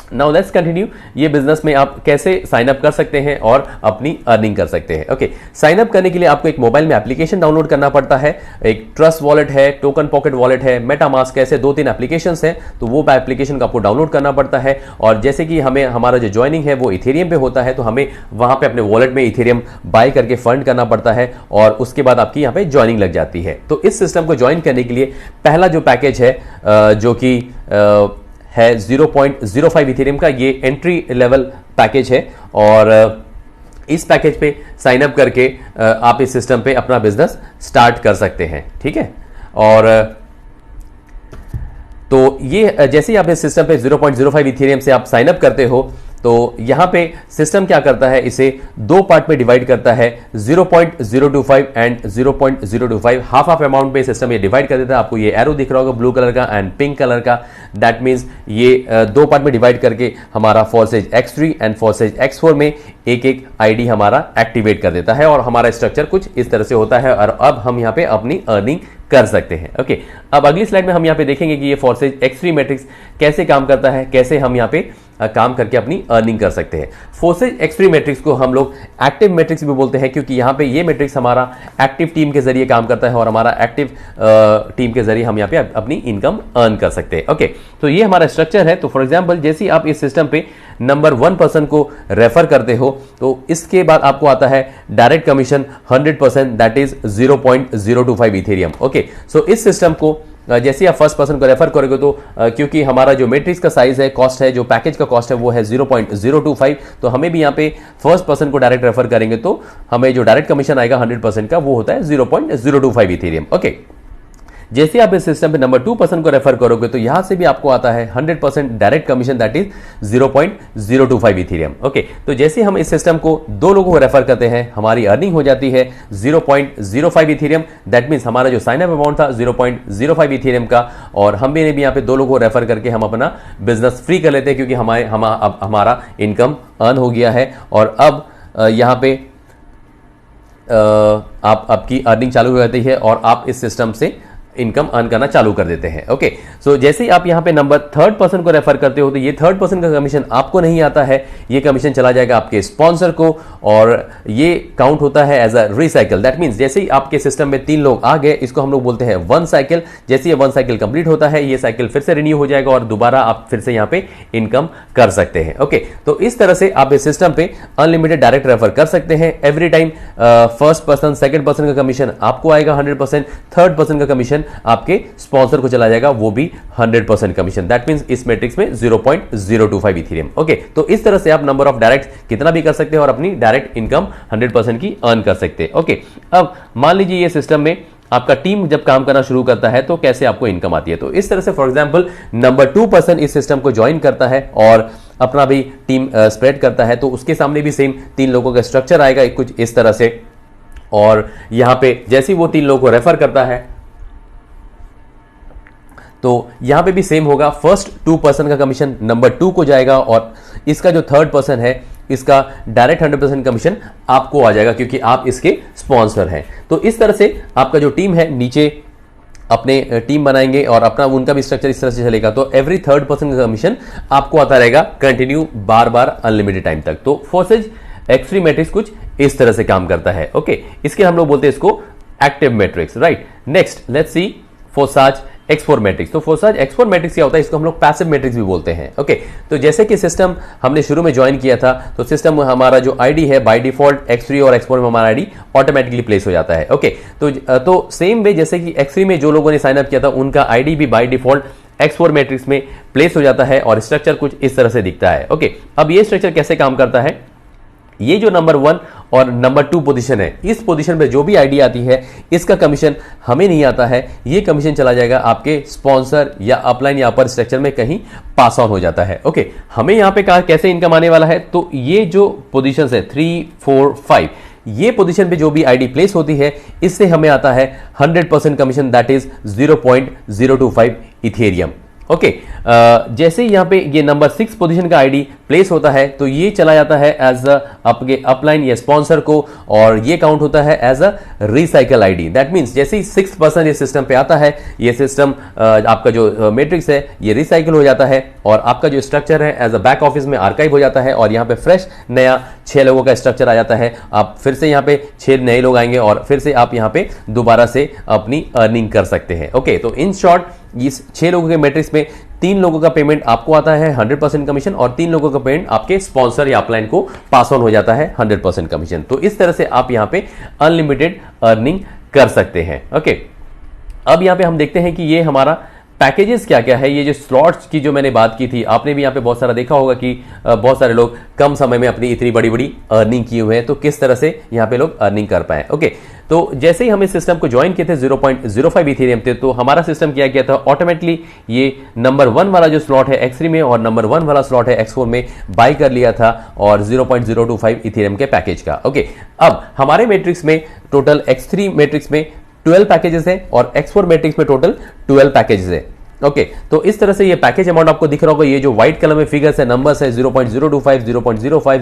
now let's continue. ये बिजनेस में आप कैसे साइन अप कर सकते हैं और अपनी अर्निंग कर सकते हैं। ओके, साइन अप करने के लिए आपको एक मोबाइल में एप्लीकेशन डाउनलोड करना पड़ता है। एक ट्रस्ट वॉलेट है, टोकन पॉकेट वॉलेट है, मेटामास्क, ऐसे 2-3 एप्लीकेशंस हैं, तो वो एप्लीकेशन को आपको डाउनलोड करना पड़ता है। और जैसे कि हमें हमारा जो ज्वाइनिंग है वो इथेरियम पे होता है, तो हमें वहां पे अपने वॉलेट में इथेरियम बाय करके फंड करना पड़ता है और उसके बाद आपकी यहाँ पे ज्वाइनिंग लग जाती है। तो इस सिस्टम को ज्वाइन करने के लिए पहला जो पैकेज है जो कि है 0.05 इथेरियम का, ये एंट्री लेवल पैकेज है और इस पैकेज पे साइन अप करके आप इस सिस्टम पे अपना बिजनेस स्टार्ट कर सकते हैं। ठीक है, और तो ये जैसे ही आप इस सिस्टम पे 0.05 इथेरियम से आप साइन अप करते हो तो यहां पे सिस्टम क्या करता है, इसे 2 पार्ट में डिवाइड करता है, 0.025 एंड 0.025। हाफ अमाउंट पे सिस्टम ये डिवाइड कर देता है। आपको ये एरो दिख रहा होगा ब्लू कलर का एंड पिंक कलर का, दैट मींस ये 2 पार्ट में डिवाइड करके हमारा Forsage X3 and Forsage X4 में एक आईडी हमारा एक्टिवेट कर देता है और हमारा स्ट्रक्चर कुछ इस तरह से होता है। और अब हम यहाँ पे अपनी अर्निंग कर सकते हैं। ओके, अब अगली स्लाइड में हम यहाँ पे देखेंगे कि ये फॉर्सेज X3 मैट्रिक्स कैसे काम करता है, कैसे हम यहाँ पे काम करके अपनी अर्निंग कर सकते हैं। फोर्सेज X3 मैट्रिक्स को हम लोग एक्टिव मैट्रिक्स भी बोलते हैं, क्योंकि यहाँ पे ये मैट्रिक्स हमारा एक्टिव टीम के जरिए काम करता है और हमारा एक्टिव टीम के जरिए हम यहाँ पे अपनी इनकम अर्न कर सकते हैं। ओके, तो ये हमारा स्ट्रक्चर है। तो फॉर एग्जाम्पल जैसे ही आप इस सिस्टम पे नंबर 1 पर्सन को रेफर करते हो तो इसके बाद आपको आता है direct commission 100%, that is 0.025 Ethereum. Okay, so इस सिस्टम को जैसे आप फर्स्ट पर्सन को रेफर करोगे तो क्योंकि हमारा जो मैट्रिक्स का साइज है, कॉस्ट है, जो पैकेज का कॉस्ट है वो है 0.025, तो हमें भी यहाँ पे फर्स्ट पर्सन को डायरेक्ट रेफर करेंगे तो हमें जो डायरेक्ट कमीशन आएगा 100% का वो होता है 0.025 इथेरियम। ओके, जैसे आप इस सिस्टम पे नंबर 2 पर्सन को रेफर करोगे तो यहां से भी आपको आता है 100% direct commission, that is 0.025 Ethereum. Okay, तो जैसे हम इस सिस्टम को 2 लोगों को रेफर करते हैं हमारी अर्निंग हो जाती है 0.05 इथेरियम, दैट मींस हमारा जो साइन अप अमाउंट था 0.05 इथेरियम का, और हम भी यहाँ पे 2 लोगों को रेफर करके हम अपना बिजनेस फ्री कर लेते हैं क्योंकि हमारा इनकम अर्न हो गया है। और अब यहाँ पे आपकी अर्निंग चालू हो जाती है और आप इस सिस्टम से इनकम अर्न करना चालू कर देते हैं। ओके, सो जैसे ही आप यहां पे नंबर 3rd पर्सन को रेफर करते हो तो ये 3rd पर्सन का कमीशन आपको नहीं आता है, ये कमीशन चला जाएगा आपके स्पॉन्सर को और ये काउंट होता है as a recycle. That means जैसे ही आपके सिस्टम में 3 लोग आ गए, इसको हम लोग बोलते हैं 1 साइकिल। जैसे ये 1 साइकिल कंप्लीट होता है ये साइकिल फिर से रिन्यू हो जाएगा और दोबारा आप फिर से यहां पे इनकम कर सकते हैं। ओके, तो इस तरह से आप इस सिस्टम पे अनलिमिटेड डायरेक्ट रेफर कर सकते हैं। Every time first person, second person का कमीशन आपको आएगा 100%, 3rd पर्सन का कमीशन आपके स्पॉन्सर को चला जाएगा, वो भी 100% कमीशन। दैट मींस इस मैट्रिक्स में 0.025 इथेरियम। ओके, तो इस तरह से आप नंबर ऑफ डायरेक्ट कितना भी कर सकते हैं और अपनी डायरेक्ट इनकम 100% की अर्न कर सकते हैं। ओके, अब मान लीजिए ये सिस्टम में आपका टीम जब काम करना शुरू करता है तो कैसे आपको इनकम आती है। तो इस तरह से फॉर एग्जांपल नंबर 2 पर्सन इस सिस्टम को ज्वाइन करता है और अपना भी टीम स्प्रेड करता है, तो उसके सामने भी सेम 3 लोगों का स्ट्रक्चर आएगा कुछ इस तरह से। और यहां पे जैसे ही वो 3 लोगों को रेफर करता है तो यहां पे भी सेम होगा, फर्स्ट 2 पर्सन का कमीशन नंबर 2 को जाएगा और इसका जो 3rd पर्सन है इसका डायरेक्ट 100% कमीशन आपको आ जाएगा क्योंकि आप इसके स्पॉन्सर हैं। तो इस तरह से आपका जो टीम है नीचे अपने टीम बनाएंगे और अपना उनका भी स्ट्रक्चर इस तरह से चलेगा, तो एवरी 3rd पर्सन का कमीशन आपको आता रहेगा कंटिन्यू बार बार अनलिमिटेड टाइम तक। तो फोर्सेज X3 मैट्रिक्स कुछ इस तरह से काम करता है। ओके, इसके हम लोग बोलते हैं इसको active matrix, right. Next let's see Forsage X4 matrix. तो फोर्साज X4 मैट्रिक्स क्या होता है, इसको हम लोग पैसिव मैट्रिक्स भी बोलते हैं। ओके, तो जैसे कि सिस्टम हमने शुरू में ज्वाइन किया था तो सिस्टम हमारा जो आईडी है बाय डिफॉल्ट X3 और X4 में हमारा आईडी ऑटोमेटिकली प्लेस हो जाता है। ओके, तो सेम वे जैसे कि X3 में जो लोगों ने साइन अप किया था उनका आईडी भी बाय डिफॉल्ट X4 मैट्रिक्स में प्लेस हो जाता है और स्ट्रक्चर कुछ इस तरह से दिखता है। ओके, अब ये स्ट्रक्चर कैसे काम करता है, ये जो नंबर 1 और नंबर 2 पोजीशन है, इस पोजीशन पे जो भी आईडी आती है इसका कमीशन हमें नहीं आता है, ये कमीशन चला जाएगा आपके स्पॉन्सर या अपलाइन या अपर स्ट्रक्चर में कहीं पास ऑन हो जाता है। ओके, हमें यहां पे कहा कैसे इनकम आने वाला है, तो ये जो पोजीशंस है 3, 4, 5, ये पोजीशन पे जो भी आईडी प्लेस होती है इससे हमें आता है 100% commission, that is 0.025 Ethereum. Okay, जैसे यहां पे ये नंबर 6 पोजीशन का आईडी प्लेस होता है तो ये चला जाता है एज आपके अपलाइन या स्पॉन्सर को, और ये काउंट होता है as a recycle ID. That means जैसे ही 6% ये सिस्टम पे आता है, ये सिस्टम आपका जो मैट्रिक्स है ये रिसाइकल हो जाता है, और आपका जो स्ट्रक्चर है एज अ बैक ऑफिस में आर्काइव हो जाता है, और यहाँ पे फ्रेश नया 6 लोगों का स्ट्रक्चर आ जाता है। आप फिर से यहाँ पे 6 नए लोग आएंगे और फिर से आप यहाँ पे दोबारा से अपनी अर्निंग कर सकते हैं। ओके, तो इन शॉर्ट इस 6 लोगों के मैट्रिक्स में 3 लोगों का पेमेंट आपको आता है 100% कमीशन, और 3 लोगों का पेमेंट आपके स्पॉन्सर या अपलाइन को पास ऑन हो जाता है 100% कमीशन। तो इस तरह से आप यहाँ पे अनलिमिटेड अर्निंग कर सकते हैं। ओके, अब यहाँ पे हम देखते हैं कि ये हमारा पैकेजेस क्या क्या है। ये जो स्लॉट्स की जो मैंने बात की थी, आपने भी यहाँ पे बहुत सारा देखा होगा कि बहुत सारे लोग कम समय में अपनी इतनी बड़ी बड़ी अर्निंग किए हुए हैं, तो किस तरह से यहाँ पे लोग अर्निंग कर पाए। ओके, तो जैसे ही हम इस सिस्टम को ज्वाइन किए थे 0.05 इथेरियम थे, तो हमारा सिस्टम क्या किया था, ऑटोमेटिकली ये नंबर 1 वाला जो स्लॉट है X3 में और नंबर 1 वाला स्लॉट है X4 में बाय कर लिया था, और 0.025 इथेरियम के पैकेज का। ओके, अब हमारे मैट्रिक्स में टोटल X3 मैट्रिक्स में 12 पैकेजेस है और X4 मैट्रिक्स में टोटल 12 पैकेजेस है। ओके, तो इस तरह से ये पैकेज अमाउंट आपको दिख रहा होगा। ये जो व्हाइट कलर में फिगर्स है, नंबर्स है 0.025, 0.05,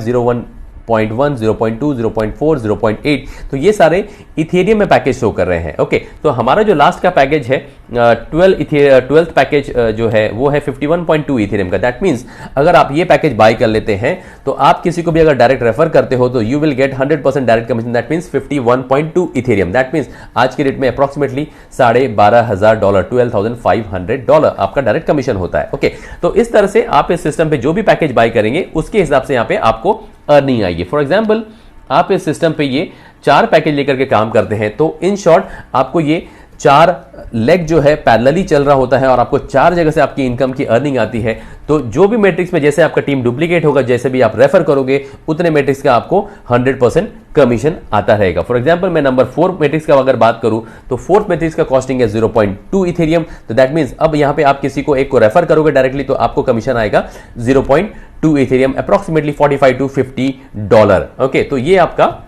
0.1, 0.2, 0.4, 0.8, तो ये सारे इथेरियम में पैकेज शो कर रहे हैं। ओके, तो हमारा जो लास्ट का पैकेज है 12th पैकेज जो है वो है 51.2 इथेरियम का। दैट मींस अगर आप ये पैकेज बाय कर लेते हैं तो आप किसी को भी अगर डायरेक्ट रेफर करते हो तो you will get 100% direct commission. That means 51.2 Ethereum. That means आज के रेट में अप्रोक्सीमेटली $12,500, $12,500 आपका डायरेक्ट कमीशन होता है। ओके, तो इस तरह से आप इस सिस्टम पे जो भी पैकेज बाय करेंगे उसके हिसाब से यहाँ पे आपको अर्निंग आएगी। फॉर एग्जाम्पल, आप इस सिस्टम पे ये 4 पैकेज लेकर के काम करते हैं, तो इन शॉर्ट आपको ये 4 लेग जो है पैरेलली चल रहा होता है और आपको 4 जगह से आपकी इनकम की अर्निंग आती है। तो जो भी मैट्रिक्स में जैसे आपका टीम डुप्लीकेट होगा, जैसे भी आप रेफर करोगे, उतने मैट्रिक्स का आपको 100% कमीशन आता रहेगा। फॉर एग्जांपल, मैं नंबर 4 मैट्रिक्स का अगर बात करूं तो 4th मैट्रिक्स का कॉस्टिंग है 0.2 इथेरियम। तो दैट मींस अब यहां पे आप किसी को एक को रेफर करोगे डायरेक्टली तो आपको कमीशन आएगा 0.2 इथेरियम, अप्रोक्सीमेटली $45 to $50। ओके, तो ये आपका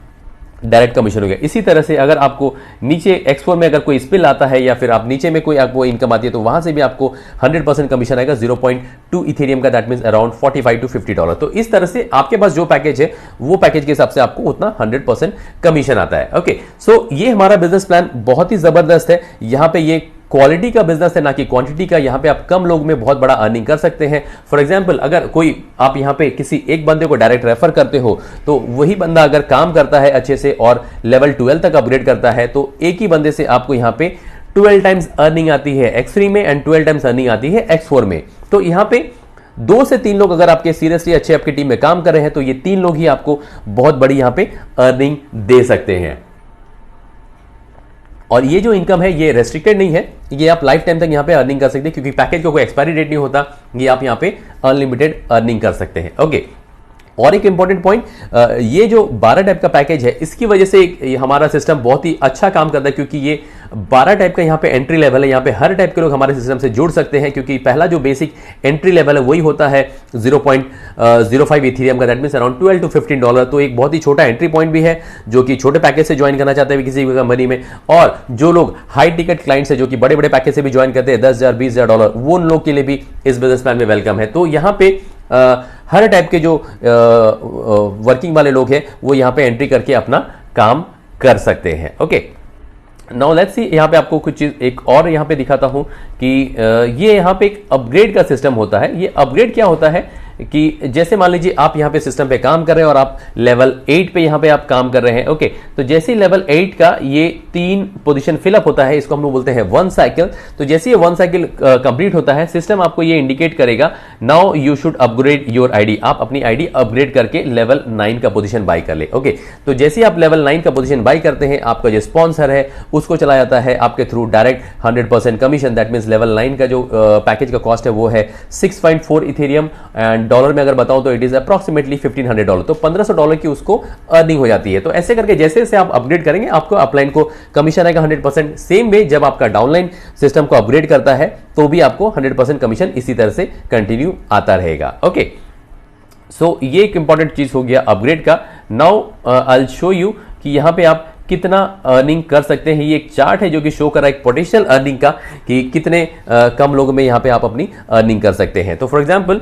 डायरेक्ट कमीशन हो गया। इसी तरह से अगर आपको नीचे X4 में अगर कोई स्पिल आता है या फिर आप नीचे में कोई आपको इनकम आती है तो वहां से भी आपको 100% कमीशन आएगा 0.2 इथेरियम का। That means around $45 to $50। तो इस तरह से आपके पास जो पैकेज है वो पैकेज के हिसाब से आपको उतना 100% कमीशन आता है। ओके, सो ये हमारा बिजनेस प्लान बहुत ही जबरदस्त है। यहां पे ये क्वालिटी का बिजनेस है ना कि क्वांटिटी का। यहां पे आप कम लोग में बहुत बड़ा अर्निंग कर सकते हैं। फॉर एग्जांपल, अगर कोई आप यहां पे किसी एक बंदे को डायरेक्ट रेफर करते हो तो वही बंदा अगर काम करता है अच्छे से और लेवल 12 तक अपग्रेड करता है तो एक ही बंदे से आपको यहां पे 12 टाइम्स अर्निंग आती है X3 में एंड 12 टाइम्स अर्निंग आती है X4 में। तो यहां पे 2 से 3 लोग अगर आपके सीरियसली अच्छे आपकी टीम में काम कर रहे हैं तो ये 3 लोग ही आपको बहुत बड़ी यहां पे अर्निंग दे सकते हैं। और ये जो इनकम है ये रेस्ट्रिक्टेड नहीं है, ये आप लाइफ टाइम तक यहाँ पे अर्निंग कर सकते हैं क्योंकि पैकेज का कोई एक्सपायरी डेट नहीं होता। ये आप यहाँ पे अनलिमिटेड अर्निंग कर सकते हैं। ओके, और एक इंपॉर्टेंट पॉइंट, ये जो 12 टाइप का पैकेज है इसकी वजह से हमारा सिस्टम बहुत ही अच्छा काम करता है क्योंकि ये 12 टाइप का यहाँ पे एंट्री लेवल है। यहाँ पे हर टाइप के लोग हमारे सिस्टम से जुड़ सकते हैं क्योंकि पहला जो बेसिक एंट्री लेवल है वही होता है 0.05 इथेरियम का। That means around $12 to $15। तो एक बहुत ही छोटा एंट्री पॉइंट भी है जो कि छोटे पैकेज से ज्वाइन करना चाहते हैं किसी कंपनी में, और जो लोग हाई टिकट क्लाइंट्स है जो कि बड़े बड़े पैकेज से भी ज्वाइन करते हैं $10,000 $20,000, वो उन लोग के लिए भी इस बिजनेस प्लान में वेलकम है। तो यहाँ पे हर टाइप के जो वर्किंग वाले लोग हैं वो यहाँ पे एंट्री करके अपना काम कर सकते हैं। ओके, नाउ लेट्स सी, यहाँ पे आपको कुछ चीज एक और यहाँ पे दिखाता हूं कि ये यहाँ पे एक अपग्रेड का सिस्टम होता है। ये अपग्रेड क्या होता है कि जैसे मान लीजिए आप यहाँ पे सिस्टम पे काम कर रहे हैं और आप लेवल 8 पे यहाँ पे आप काम कर रहे हैं। ओके, तो जैसे ही लेवल 8 का ये 3 पोजीशन फिलअप होता है, इसको हम लोग बोलते हैं 1 साइकिल। तो जैसे ये 1 साइकिल कंप्लीट होता है, सिस्टम आपको ये इंडिकेट करेगा now you should upgrade your ID. आप अपनी आईडी अपग्रेड करके लेवल 9 का पोजीशन बाय कर ले। ओके, तो जैसे ही आप लेवल 9 का पोजीशन बाय करते हैं, आपका जो स्पॉन्सर है उसको चला जाता है आपके through direct 100% commission. That means level 9 का जो पैकेज का कॉस्ट है वो है 6.4 इथेरियम एंड डॉलर में अगर बताऊं तो इट इज अप्रोक्सीमेटली $1,500। तो $1,500 की उसको अर्निंग हो जाती है। तो ऐसे करके जैसे जैसे आप अपग्रेड करेंगे आपको अपलाइन को कमीशन आएगा 100%। सेम वे जब आपका डाउनलाइन सिस्टम को अपग्रेड करता है तो भी आपको 100% कमीशन इसी तरह से कंटिन्यू आता रहेगा। ओके, सो ये एक इंपॉर्टेंट चीज हो गया अपग्रेड का। Now I will show you कि यहां पे आप कितना अर्निंग कर सकते हैं। ये एक चार्ट है जो कि शो कर रहा है एक पोटेंशियल अर्निंग का कि कितने कम लोगों में यहाँ पे आप अपनी अर्निंग कर सकते हैं। तो फॉर एग्जांपल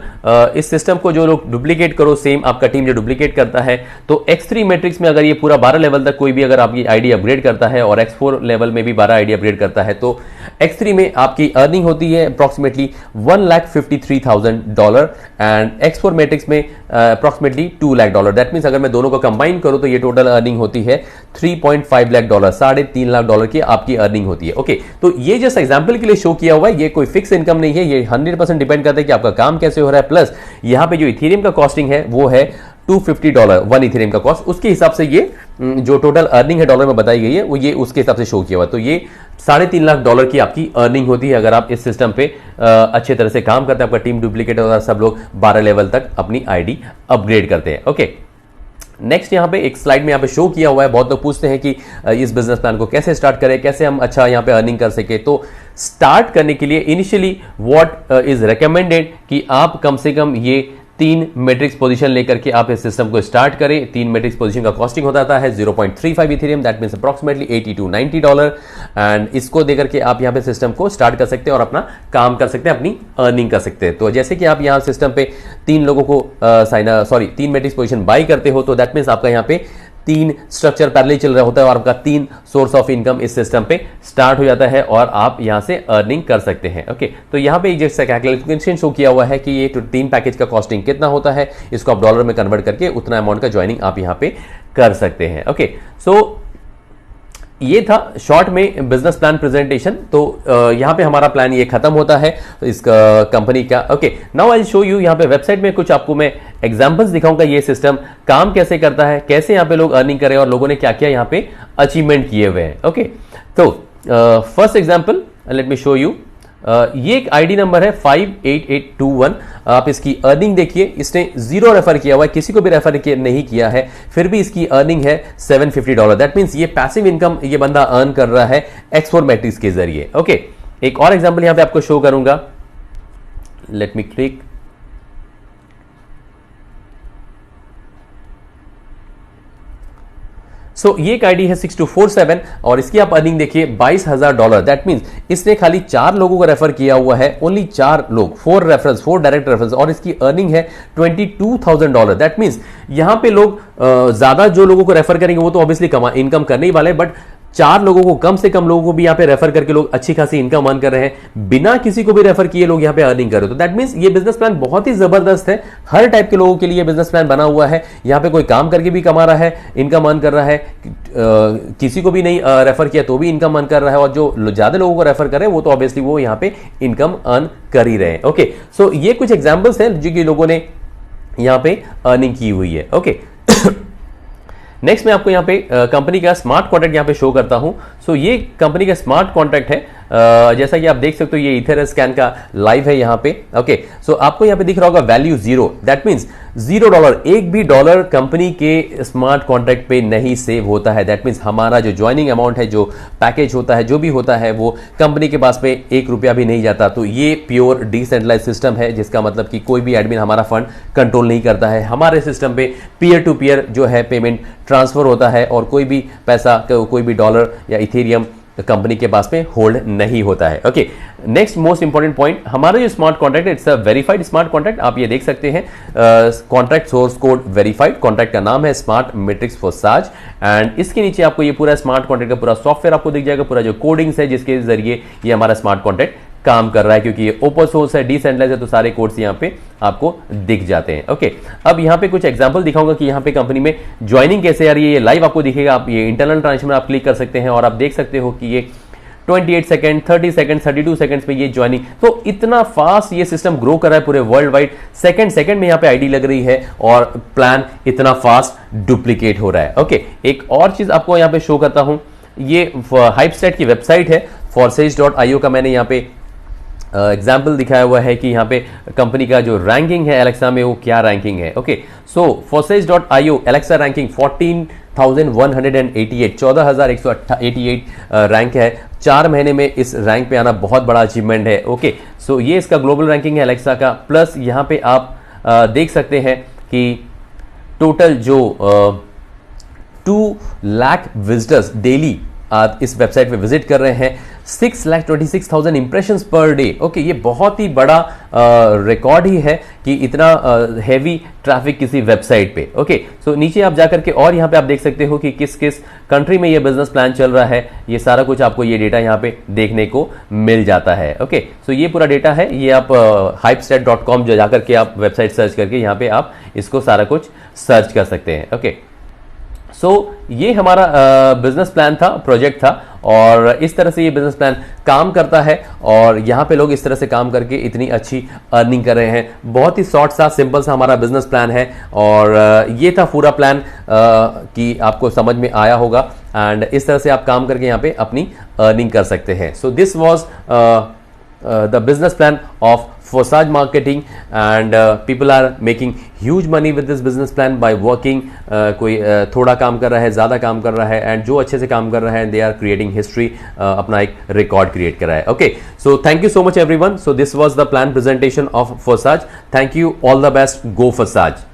इस सिस्टम को जो लोग डुप्लीकेट करो, सेम आपका टीम जो डुप्लीकेट करता है, तो X3 मैट्रिक्स में अगर ये पूरा 12 लेवल तक कोई भी अगर आपकी आईडी अपग्रेड करता है और X4 लेवल में भी 12 आईडी अपग्रेड करता है, तो X3 में आपकी अर्निंग होती है अप्रोक्सीमेटली $1,53,000 एंड X4 मैट्रिक्स में अप्रोक्सीमेटली $2,00,000। दैट मीन्स अगर मैं दोनों को कंबाइन करूं तो ये टोटल अर्निंग होती है $3.5 लाख, $3.5 की आपकी अर्निंग होती है। ओके, तो ये जस्ट एग्जांपल के लिए शो किया हुआ है, ये कोई फिक्स इनकम नहीं है, ये 100% डिपेंड करता है कि आपका काम कैसे हो रहा है। प्लस यहाँ पे जो इथेरियम का कॉस्टिंग है वो है $250 1 इथेरियम का कॉस्ट, उसके हिसाब से ये जो टोटल अर्निंग है डॉलर में बताई गई है वो ये उसके हिसाब से शो किया हुआ है। तो ये $3.5 लाख की आपकी अर्निंग होती है अगर आप इस सिस्टम पे अच्छे तरह से काम करते हैं, आपका टीम डुप्लीकेट और सब लोग 12 लेवल तक अपनी आईडी अपग्रेड करते हैं। ओके, नेक्स्ट यहाँ पे एक स्लाइड में यहाँ पे शो किया हुआ है। बहुत लोग पूछते हैं कि इस बिजनेस प्लान को कैसे स्टार्ट करें, कैसे हम अच्छा यहाँ पे अर्निंग कर सके। तो स्टार्ट करने के लिए इनिशियली व्हाट इज रिकमेंडेड कि आप कम से कम ये 3 मैट्रिक्स पोजीशन लेकर के आप इस सिस्टम को स्टार्ट करें। 3 मैट्रिक्स पोजीशन का कॉस्टिंग होता है 0.35 Ethereum, that means approximately $80 to $90 and इसको देकर के आप यहाँ पे सिस्टम को स्टार्ट कर सकते हैं और अपना काम कर सकते हैं, अपनी अर्निंग कर सकते हैं। तो जैसे कि आप यहाँ सिस्टम पे 3 लोगों को 3 मैट्रिक्स पोजीशन बाई करते हो, तो दैट मींस आपका यहाँ पे 3 स्ट्रक्चर पैरेलल चल रहा होता है और आपका 3 सोर्स ऑफ इनकम इस सिस्टम पे स्टार्ट हो जाता है और आप यहां से अर्निंग कर सकते हैं। ओके, तो यहां पे एक जैसा कैलकुलेशन शो किया हुआ है कि ये 3 पैकेज का कॉस्टिंग कितना होता है, इसको आप डॉलर में कन्वर्ट करके उतना अमाउंट का ज्वाइनिंग आप यहां पे कर सकते हैं। ओके, सो ये था शॉर्ट में बिजनेस प्लान प्रेजेंटेशन। तो यहाँ पे हमारा प्लान ये खत्म होता है इस कंपनी का। Okay, now I will show you यहाँ पे वेबसाइट में कुछ आपको मैं एग्जांपल्स दिखाऊंगा ये सिस्टम काम कैसे करता है, कैसे यहाँ पे लोग अर्निंग करें और लोगों ने क्या क्या यहाँ पे अचीवमेंट किए हुए हैं। ओके, तो first example let me show you. ये एक आईडी नंबर है 58821। आप इसकी अर्निंग देखिए, इसने 0 रेफर किया हुआ है, किसी को भी रेफर नहीं किया है, फिर भी इसकी अर्निंग है $750। दैट मींस ये पैसिव इनकम ये बंदा अर्न कर रहा है X4 मैट्रिक्स के जरिए। ओके, एक और एग्जांपल यहां पे आपको शो करूंगा, लेट मी क्लिक। सो ये एक आईडी है 6247 और इसकी आप अर्निंग देखिए $22,000। दैट मींस इसने खाली 4 लोगों को रेफर किया हुआ है, ओनली 4 लोग, 4 डायरेक्ट रेफरेंस और इसकी अर्निंग है $22,000। दैट मींस यहां पे लोग ज्यादा जो लोगों को रेफर करेंगे वो तो ऑब्वियसली इनकम करने ही वाले, बट 4 लोगों को, कम से कम लोगों को भी यहाँ पे रेफर करके लोग अच्छी खासी इनकम अर्न कर रहे हैं, बिना किसी को भी रेफर किए लोग यहाँ पे अर्निंग कर रहे हो। तो दैट मींस ये बिजनेस प्लान बहुत ही जबरदस्त है, हर टाइप के लोगों के लिए बिजनेस प्लान बना हुआ है। यहाँ पे कोई काम करके भी कमा रहा है, इनकम अर्न कर रहा है, किसी को भी नहीं रेफर किया तो भी इनकम अर्न कर रहा है, और जो ज्यादा लोगों को रेफर कर रहे हैं वो तो ऑब्वियसली वो यहाँ पे इनकम अर्न कर ही रहे हैं। ओके, सो ये कुछ एग्जाम्पल्स हैं जो कि लोगों ने यहाँ पे अर्निंग की हुई है। ओके, नेक्स्ट मैं आपको यहाँ पे कंपनी का स्मार्ट कॉन्ट्रैक्ट यहाँ पे शो करता हूँ। सो ये कंपनी का स्मार्ट कॉन्ट्रैक्ट है, जैसा कि आप देख सकते हो ये ईथर स्कैन का लाइव है यहाँ पे। ओके, सो आपको यहाँ पे दिख रहा होगा वैल्यू 0, दैट मींस $0, एक भी डॉलर कंपनी के स्मार्ट कॉन्ट्रैक्ट पे नहीं सेव होता है। दैट मींस हमारा जो ज्वाइनिंग अमाउंट है, जो पैकेज होता है, जो भी होता है, वो कंपनी के पास पे $1 भी नहीं जाता। तो ये प्योर डिसेंट्रलाइज सिस्टम है, जिसका मतलब कि कोई भी एडमिन हमारा फंड कंट्रोल नहीं करता है। हमारे सिस्टम पे पीयर टू पीयर जो है पेमेंट ट्रांसफर होता है और कोई भी पैसा, कोई भी डॉलर या इथेरियम कंपनी के पास में होल्ड नहीं होता है। Okay, next most important point, हमारा जो स्मार्ट कॉन्ट्रैक्ट है it's a verified smart contract. आप ये देख सकते हैं contract source code verified, contract का नाम है स्मार्ट मैट्रिक्स फॉर साज एंड इसके नीचे आपको ये पूरा स्मार्ट कॉन्ट्रैक्ट का पूरा सॉफ्टवेयर आपको दिख जाएगा, पूरा जो कोडिंग्स है जिसके जरिए ये हमारा स्मार्ट कॉन्ट्रैक्ट काम कर रहा है, क्योंकि ये ओपन सोर्स है, डिसेंट्रलाइज है, तो सारे कोड्स यहाँ पे आपको दिख जाते हैं। ओके, अब यहाँ पे कुछ एग्जांपल दिखाऊंगा कि यहाँ पे कंपनी में ज्वाइनिंग कैसे आ रही है। ये लाइव आपको दिखेगा, आप ये इंटरनल ट्रांजेक्शन में आप क्लिक कर सकते हैं और आप देख सकते हो कि ये 28 सेकंड, 30 सेकंड, 32 सेकंड्स में ये ज्वाइनिंग, तो इतना फास्ट ये सिस्टम ग्रो कर रहा है पूरे वर्ल्ड वाइड। सेकंड में यहाँ पे आईडी लग रही है और प्लान इतना फास्ट डुप्लीकेट हो रहा है। ओके, एक और चीज आपको यहाँ पे शो करता हूं, ये हाइपस्टेट की वेबसाइट है forsage.io का, मैंने यहाँ पे एग्जाम्पल दिखाया हुआ है कि यहाँ पे कंपनी का जो रैंकिंग है एलेक्सा में वो क्या रैंकिंग है। ओके, सो forsage.io एलेक्सा रैंकिंग 14,188 रैंक है। 4 महीने में इस रैंक पे आना बहुत बड़ा अचीवमेंट है। ओके, सो ये इसका ग्लोबल रैंकिंग है एलेक्सा का। प्लस यहाँ पे आप देख सकते हैं कि टोटल जो 2 लाख विजिटर्स डेली इस वेबसाइट पे विजिट कर रहे हैं, 6,26,000 इंप्रेशंस पर डे। ओके, ये बहुत ही बड़ा रिकॉर्ड ही है कि इतना हैवी ट्रैफिक किसी वेबसाइट पे। ओके, सो नीचे आप जाकर के और यहाँ पे आप देख सकते हो कि किस किस कंट्री में ये बिजनेस प्लान चल रहा है, ये सारा कुछ आपको ये डेटा यहाँ पे देखने को मिल जाता है। ओके, सो ये पूरा डेटा है, ये आप hypestat.com जो जाकर के आप वेबसाइट सर्च करके यहाँ पे आप इसको सारा कुछ सर्च कर सकते हैं। ओके, सो ये हमारा बिजनेस प्लान था, प्रोजेक्ट था, और इस तरह से ये बिजनेस प्लान काम करता है और यहाँ पे लोग इस तरह से काम करके इतनी अच्छी अर्निंग कर रहे हैं। बहुत ही शॉर्ट सा सिंपल सा हमारा बिजनेस प्लान है और ये था पूरा प्लान कि आपको समझ में आया होगा एंड इस तरह से आप काम करके यहाँ पे अपनी अर्निंग कर सकते हैं। So this was the business plan of Forsage Marketing and people are making huge money with this business plan by working। कोई थोड़ा काम कर रहा है, ज़्यादा काम कर रहा है, एंड जो अच्छे से काम कर रहा है दे आर क्रिएटिंग हिस्ट्री, अपना एक रिकॉर्ड क्रिएट कर रहा है। Okay, so thank you so much everyone. So this was the plan presentation of Forsage। Thank you, all the best, go Forsage।